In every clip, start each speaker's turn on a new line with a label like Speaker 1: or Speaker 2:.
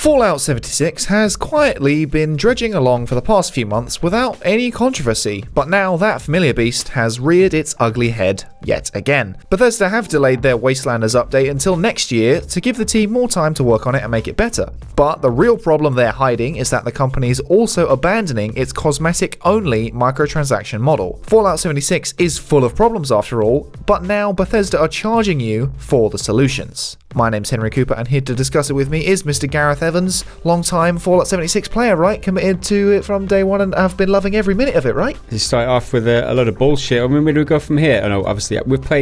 Speaker 1: Fallout 76 has quietly been dredging along for the past few months without any controversy, but now that familiar beast has reared its ugly head yet again. Bethesda have delayed their Wastelanders update until next year to give the team more time to work on it and make it better. But the real problem they're hiding is that the company is also abandoning its Cosmetic ONLY microtransaction model. Fallout 76 is full of problems after all, but now Bethesda are charging you for the solutions. My name's Henry Cooper, and here to discuss it with me is Mr. Gareth Evans, long-time Fallout 76 player, right? Committed to it from day one and have been loving every minute of it, right?
Speaker 2: You start off with a lot of bullshit. I mean, where do we go from here? I know, obviously,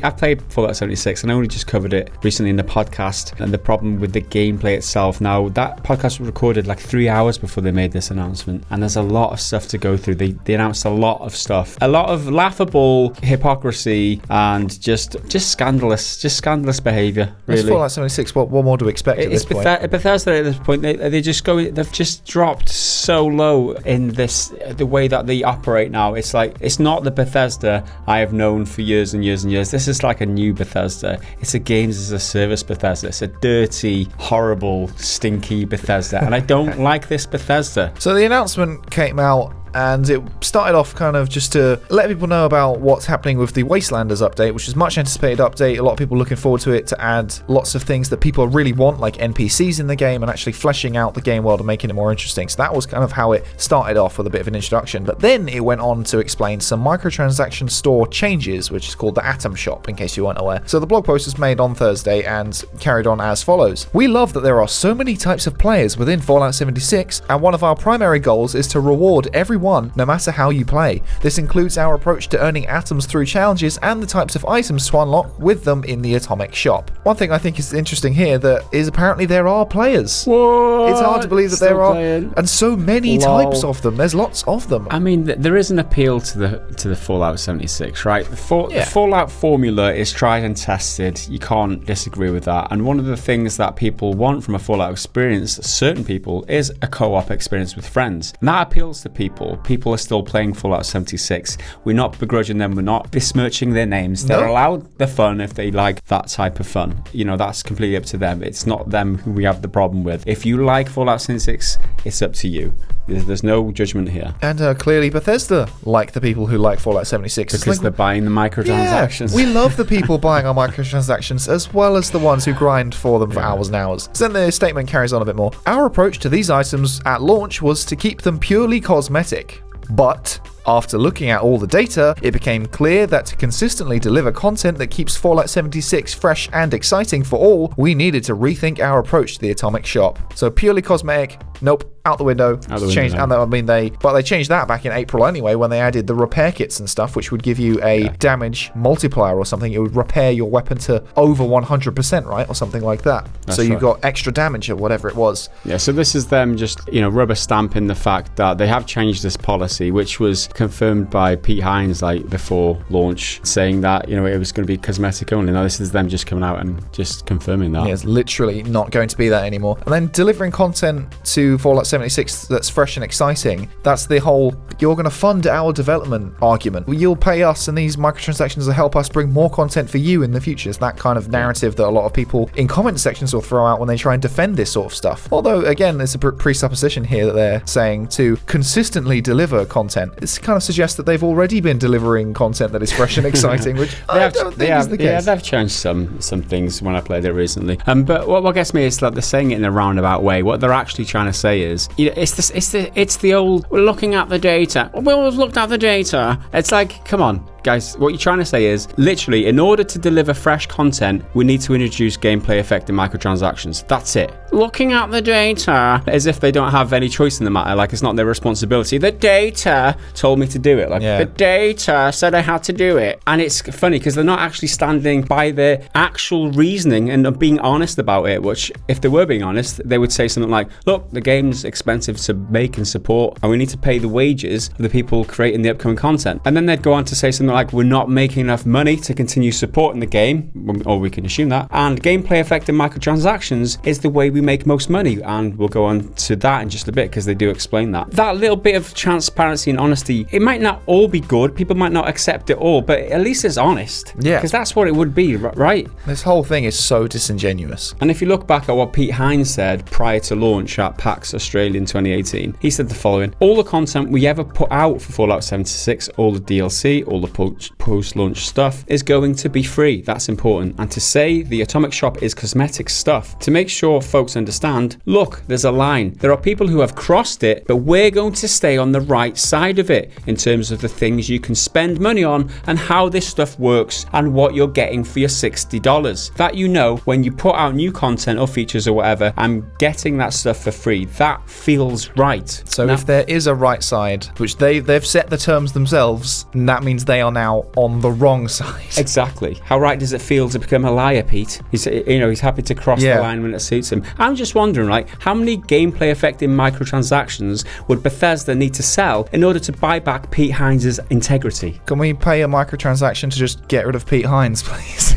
Speaker 2: I've played Fallout 76, and I only just covered it recently in the podcast, and the problem with the gameplay itself. Now, that podcast was recorded like 3 hours before they made this announcement, and there's a lot of stuff to go through. They announced a lot of stuff. A lot of laughable hypocrisy and just scandalous behaviour, really.
Speaker 1: It's Fallout 76, what more do we expect at this point?
Speaker 2: Bethesda at this point, they've just dropped so low in the way that they operate now. It's like, it's not the Bethesda I have known for years and years and years. This is like a new Bethesda. It's a games as a service Bethesda. It's a dirty, horrible, stinky Bethesda, and I don't like this Bethesda.
Speaker 1: So the announcement came out, and it started off kind of just to let people know about what's happening with the Wastelanders update, which is much anticipated update. A lot of people looking forward to it, to add lots of things that people really want, like NPCs in the game, and actually fleshing out the game world and making it more interesting. So that was kind of how it started off, with a bit of an introduction. But then it went on to explain some microtransaction store changes, which is called the Atom Shop, in case you weren't aware. So the blog post was made on Thursday and carried on as follows. We love that there are so many types of players within Fallout 76, and one of our primary goals is to reward everyone, no matter how you play. This includes our approach to earning atoms through challenges and the types of items to unlock with them in the Atomic Shop. One thing I think is interesting here that is apparently there are players.
Speaker 2: What?
Speaker 1: It's hard to believe that
Speaker 2: Still
Speaker 1: there are,
Speaker 2: playing.
Speaker 1: and so many types of them. There's lots of them.
Speaker 2: I mean, there is an appeal to the Fallout 76, right? The Fallout formula is tried and tested. You can't disagree with that. And one of the things that people want from a Fallout experience, certain people, is a co-op experience with friends. And that appeals to people. People are still playing Fallout 76. We're not begrudging them. We're not besmirching their names. They're allowed the fun if they like that type of fun. You know, that's completely up to them. It's not them who we have the problem with. If you like Fallout 76, it's up to you. There's no judgment here.
Speaker 1: And clearly Bethesda like the people who like Fallout 76.
Speaker 2: Because they're buying the microtransactions.
Speaker 1: Yeah, we love the people buying our microtransactions, as well as the ones who grind for them for hours and hours. So then the statement carries on a bit more. Our approach to these items at launch was to keep them purely cosmetic. But after looking at all the data, it became clear that to consistently deliver content that keeps Fallout 76 fresh and exciting for all, we needed to rethink our approach to the Atomic Shop. So purely cosmetic, nope, out the window. Changed, they changed that back in April anyway, when they added the repair kits and stuff, which would give you a damage multiplier or something. It would repair your weapon to over 100%, right, or something like that. That's so you got extra damage or whatever it was.
Speaker 2: Yeah, so this is them just, rubber stamping the fact that they have changed this policy, which was confirmed by Pete Hines like before launch, saying that it was going to be cosmetic only. Now this is them just coming out and just confirming that.
Speaker 1: Yeah, it's literally not going to be that anymore. And then delivering content to Fallout 76 that's fresh and exciting. That's the whole, you're going to fund our development argument. You'll pay us, and these microtransactions will help us bring more content for you in the future. It's that kind of narrative that a lot of people in comment sections will throw out when they try and defend this sort of stuff. Although again, there's a presupposition here that they're saying to consistently deliver content. It's kind of suggests that they've already been delivering content that is fresh and exciting, which I don't think is the case.
Speaker 2: Yeah, they've changed some things when I played it recently. But what gets me is that they're saying it in a roundabout way. What they're actually trying to say is, it's the old, we're looking at the data. We always looked at the data. It's like, come on, guys, what you're trying to say is, literally, in order to deliver fresh content, we need to introduce gameplay affecting microtransactions. That's it. Looking at the data as if they don't have any choice in the matter, like it's not their responsibility. The data told me to do it. The data said I had to do it. And it's funny because they're not actually standing by their actual reasoning and being honest about it, which, if they were being honest, they would say something like, look, the game's expensive to make and support, and we need to pay the wages of the people creating the upcoming content. And then they'd go on to say something like we're not making enough money to continue supporting the game, or we can assume that, and gameplay affecting microtransactions is the way we make most money, and we'll go on to that in just a bit because they do explain that. That little bit of transparency and honesty, it might not all be good, people might not accept it all, but at least it's honest.
Speaker 1: Yeah.
Speaker 2: Because that's what it would be, right?
Speaker 1: This whole thing is so disingenuous.
Speaker 2: And if you look back at what Pete Hines said prior to launch at PAX Australia in 2018, he said the following: all the content we ever put out for Fallout 76, all the DLC, all the post-launch stuff is going to be free. That's important. And to say the Atomic Shop is cosmetic stuff, to make sure folks understand, look, there's a line. There are people who have crossed it, but we're going to stay on the right side of it in terms of the things you can spend money on and how this stuff works and what you're getting for your $60. That you know, when you put out new content or features or whatever, I'm getting that stuff for free. That feels right.
Speaker 1: So now, if there is a right side, which they've set the terms themselves, that means they are now on the wrong side.
Speaker 2: Exactly. How right does it feel to become a liar, Pete? He's happy to cross the line when it suits him. I'm just wondering, like, how many gameplay affecting microtransactions would Bethesda need to sell in order to buy back Pete Hines' integrity?
Speaker 1: Can we pay a microtransaction to just get rid of Pete Hines, please?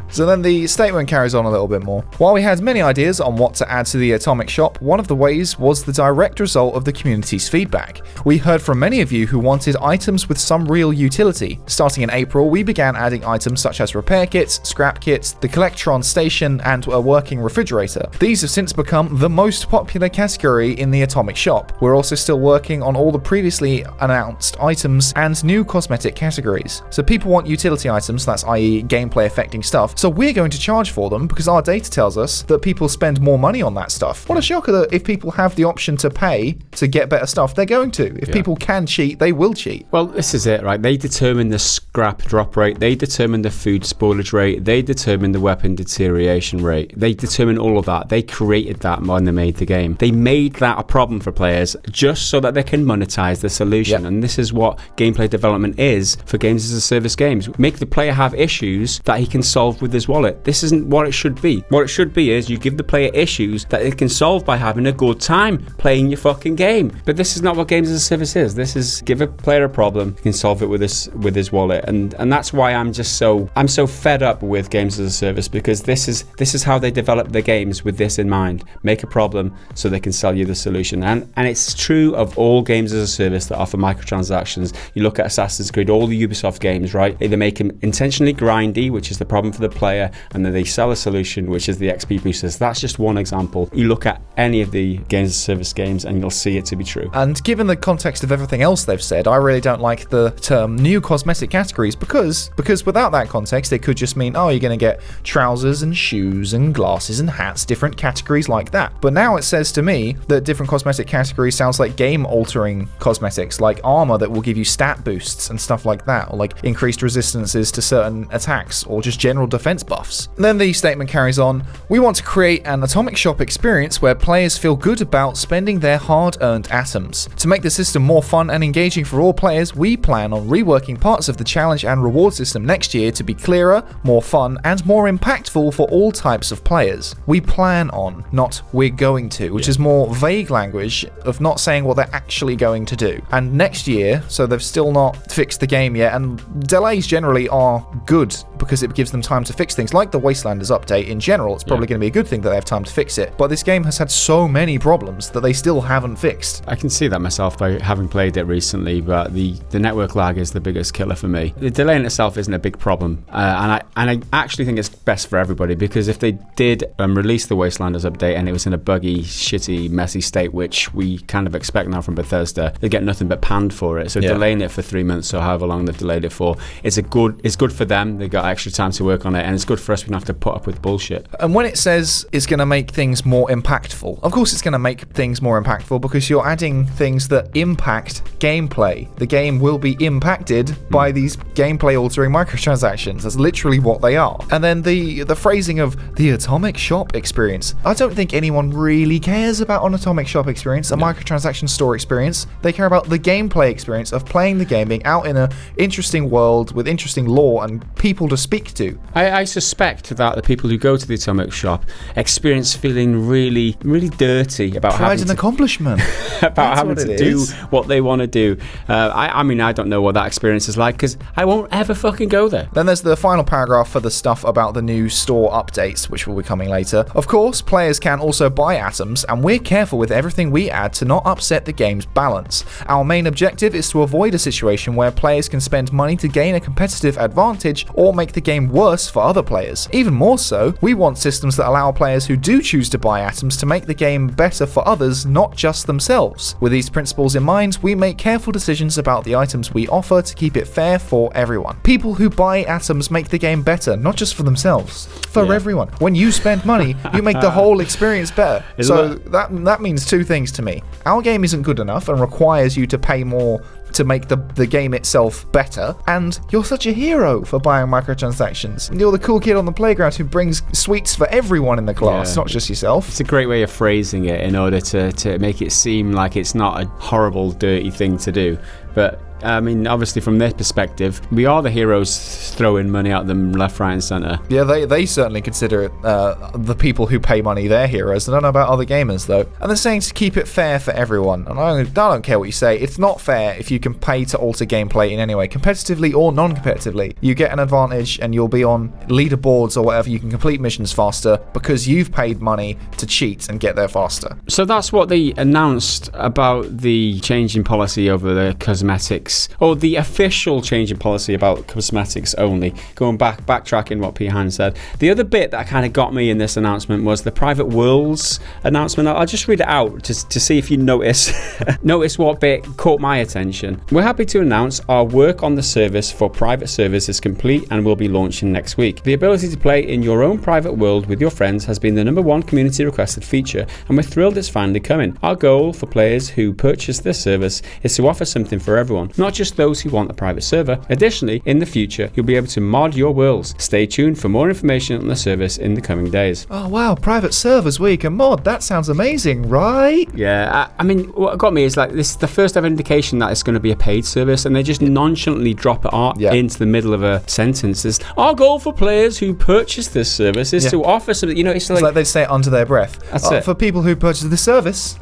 Speaker 1: So then the statement carries on a little bit more. While we had many ideas on what to add to the Atomic Shop, one of the ways was the direct result of the community's feedback. We heard from many of you who wanted items with some real utility. Starting in April, we began adding items such as repair kits, scrap kits, the Collectron station, and a working refrigerator. These have since become the most popular category in the Atomic Shop. We're also still working on all the previously announced items and new cosmetic categories. So people want utility items, that's i.e. gameplay affecting stuff, so we're going to charge for them because our data tells us that people spend more money on that stuff. What a shocker that if people have the option to pay to get better stuff, they're going to. If people can cheat, they will cheat.
Speaker 2: Well, this is it, right? They determine the scrap drop rate, they determine the food spoilage rate, they determine the weapon deterioration rate, they determine all of that. They created that when they made the game. They made that a problem for players just so that they can monetize the solution. And this is what gameplay development is for games as a service games. Make the player have issues that he can solve with his wallet. This isn't what it should be. What it should be is you give the player issues that they can solve by having a good time playing your fucking game. But this is not what games as a service is. This is give a player a problem, he can solve it with his wallet. And that's why I'm so fed up with games as a service, because this is how they develop their games, with this in mind. Make a problem so they can sell you the solution. And it's true of all games as a service that offer microtransactions. You look at Assassin's Creed, all the Ubisoft games, right? They make them intentionally grindy, which is the problem for the player, and then they sell a solution, which is the XP boosters. That's just one example. You look at any of the games as a service games and you'll see it to be true.
Speaker 1: And given the context of everything else they've said, I really don't like the term new cosmetic categories, because without that context, it could just mean, oh, you're going to get trousers and shoes and glasses and hats, different categories like that. But now it says to me that different cosmetic categories sounds like game-altering cosmetics, like armor that will give you stat boosts and stuff like that, or like increased resistances to certain attacks, or just general defense buffs. And then the statement carries on, we want to create an Atomic Shop experience where players feel good about spending their hard-earned atoms. To make the system more fun and engaging for all players, we plan on reworking parts of the challenge and reward system next year to be clearer, more fun, and more impactful for all types of players. We plan on, not we're going to, which is more vague language of not saying what they're actually going to do. And next year, so they've still not fixed the game yet, and delays generally are good because it gives them time to fix things. Like the Wastelanders update in general, it's probably going to be a good thing that they have time to fix it. But this game has had so many problems that they still haven't fixed.
Speaker 2: I can see that myself by having played it recently, but the network lag is the biggest killer for me. The delay in itself isn't a big problem, and I actually think it's best for everybody, because if they did release the Wastelanders update and it was in a buggy, shitty, messy state, which we kind of expect now from Bethesda, they get nothing but panned for it. So delaying it for 3 months or however long they've delayed it for, it's good for them. They got extra time to work on it, and it's good for us. We don't have to put up with bullshit.
Speaker 1: And when it says it's going to make things more impactful, of course it's going to make things more impactful because you're adding things that impact gameplay. The game will be impacted by these gameplay altering microtransactions. That's literally what they are. And then the phrasing of the Atomic Shop experience. I don't think anyone really cares about an Atomic Shop experience, a microtransaction store experience. They care about the gameplay experience of playing the game, being out in an interesting world with interesting lore and people to to speak to.
Speaker 2: I suspect that the people who go to the Atomic Shop experience feeling really, really dirty about
Speaker 1: Pride and accomplishment.
Speaker 2: about having to do what they want to do. I mean, I don't know what that experience is like because I won't ever fucking go there.
Speaker 1: Then there's the final paragraph for the stuff about the new store updates, which will be coming later. Of course, players can also buy atoms, and we're careful with everything we add to not upset the game's balance. Our main objective is to avoid a situation where players can spend money to gain a competitive advantage or make the game worse for other players. Even more so, we want systems that allow players who do choose to buy atoms to make the game better for others, not just themselves. With these principles in mind, we make careful decisions about the items we offer to keep it fair for everyone. People who buy atoms make the game better, not just for themselves, for everyone. When you spend money, you make the whole experience better. So that means two things to me. Our game isn't good enough and requires you to pay more to make the game itself better, and you're such a hero for buying microtransactions. You're the cool kid on the playground who brings sweets for everyone in the class, not just yourself.
Speaker 2: It's a great way of phrasing it in order to make it seem like it's not a horrible, dirty thing to do. But I mean, obviously from their perspective, we are the heroes throwing money at them left, right and centre.
Speaker 1: Yeah, they certainly consider it the people who pay money their heroes. I don't know about other gamers though. And they're saying to keep it fair for everyone. And I don't care what you say. It's not fair if you can pay to alter gameplay in any way, competitively or non-competitively. You get an advantage and you'll be on leaderboards or whatever. You can complete missions faster because you've paid money to cheat and get there faster.
Speaker 2: So that's what they announced about the change in policy over the cosmetics, or the official change in policy about cosmetics only. Backtracking what Pihan said. The other bit that kind of got me in this announcement was the private worlds announcement. I'll just read it out to see if you notice what bit caught my attention. We're happy to announce our work on the service for private servers is complete and will be launching next week. The ability to play in your own private world with your friends has been the #1 community requested feature, and we're thrilled it's finally coming. Our goal for players who purchase this service is to offer something for everyone, not just those who want a private server. Additionally, in the future, you'll be able to mod your worlds. Stay tuned for more information on the service in the coming days.
Speaker 1: Oh wow, private servers where you can mod. That sounds amazing, right?
Speaker 2: Yeah, I mean, what got me is like this is the first ever indication that it's going to be a paid service, and they just nonchalantly drop it into the middle of a sentence. It's, our goal for players who purchase this service is to offer something. You know, it's like
Speaker 1: they say it under their breath.
Speaker 2: That's it.
Speaker 1: For people who purchase the service.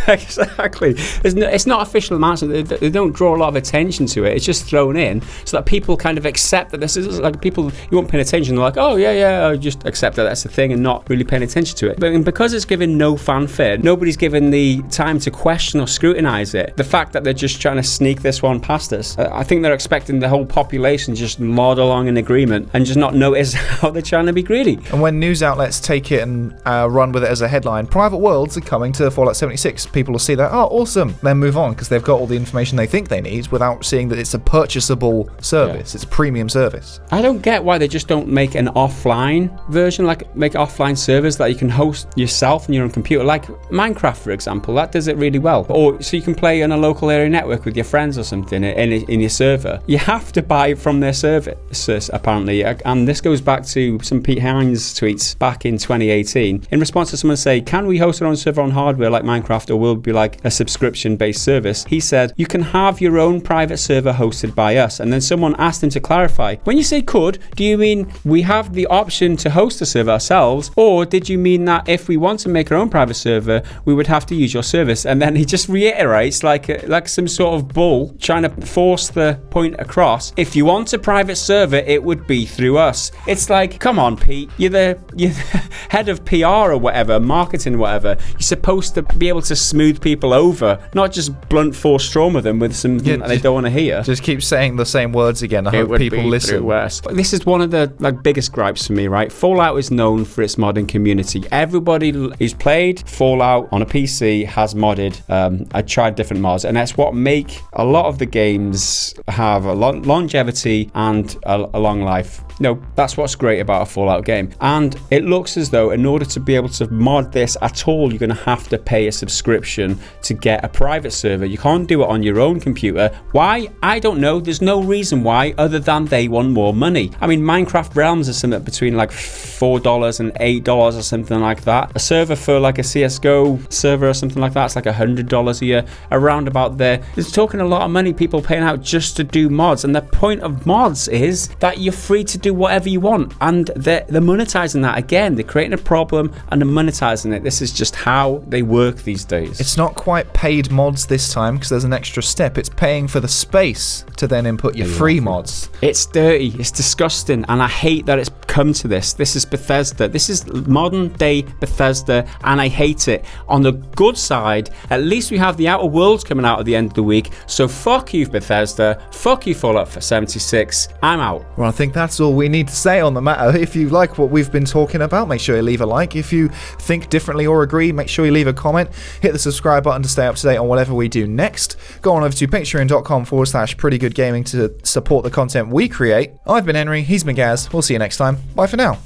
Speaker 2: Exactly. It's not official announcement. They don't draw a lot of attention to it. It's just thrown in so that people kind of accept that this is like people you won't pay attention. They're like, oh yeah, I just accept that that's the thing and not really paying attention to it. But because it's given no fanfare, nobody's given the time to question or scrutinise it. The fact that they're just trying to sneak this one past us, I think they're expecting the whole population just nod along in agreement and just not notice how they're trying to be greedy.
Speaker 1: And when news outlets take it and run with it as a headline, private worlds are coming to Fallout 76, people will see that, oh awesome, then move on because they've got all the information they think they need without seeing that it's a purchasable service. It's a premium service.
Speaker 2: I don't get why they just don't make an offline version, like make offline servers that you can host yourself on your own computer, like Minecraft for example. That does it really well. Or so you can play on a local area network with your friends or something in your server. You have to buy from their service apparently, and this goes back to some Pete Hines tweets back in 2018 in response to someone say, can we host our own server on hardware like Minecraft, or will it be like a subscription based service? He said, you can have your own private server hosted by us. And then someone asked him to clarify, when you say could, do you mean we have the option to host a server ourselves, or did you mean that if we want to make our own private server we would have to use your service? And then he just reiterates like some sort of bull trying to force the point across, if you want a private server it would be through us. It's like, come on Pete, you're the head of PR or whatever, marketing whatever. You're supposed to be able to smooth people over, not just blunt force trauma them with something that they don't want to hear.
Speaker 1: Just keep saying the same words again. I hope people listen.
Speaker 2: This is one of the biggest gripes for me, right? Fallout is known for its modding community. Everybody who's played Fallout on a PC has modded. I tried different mods, and that's what make a lot of the games have a longevity and a long life. No, that's what's great about a Fallout game. And it looks as though in order to be able to mod this at all, you're going to have to pay a subscription subscription to get a private server. You can't do it on your own computer. Why? I don't know. There's no reason why other than they want more money. I mean, Minecraft Realms is something between like $4 and $8 or something like that. A server for like a CSGO server or something like that, it's like $100 a year, around about there. There's talking a lot of money people paying out just to do mods, and the point of mods is that you're free to do whatever you want, and they're monetizing that. Again, they're creating a problem and they're monetizing it. This is just how they work these days.
Speaker 1: It's not quite paid mods this time because there's an extra step. It's paying for the space to then input your free mods.
Speaker 2: It's dirty, it's disgusting, and I hate that it's come to this. This is Bethesda. This is modern day Bethesda, and I hate it. On the good side, at least we have the Outer Worlds coming out at the end of the week, so fuck you Bethesda, fuck you Fallout 76, I'm out.
Speaker 1: Well, I think that's all we need to say on the matter. If you like what we've been talking about, make sure you leave a like. If you think differently or agree, make sure you leave a comment. Hit the subscribe button to stay up to date on whatever we do next. Go on over to patreon.com/prettygoodgaming to support the content we create. I've been Henry, he's been Gaz. We'll see you next time. Bye for now.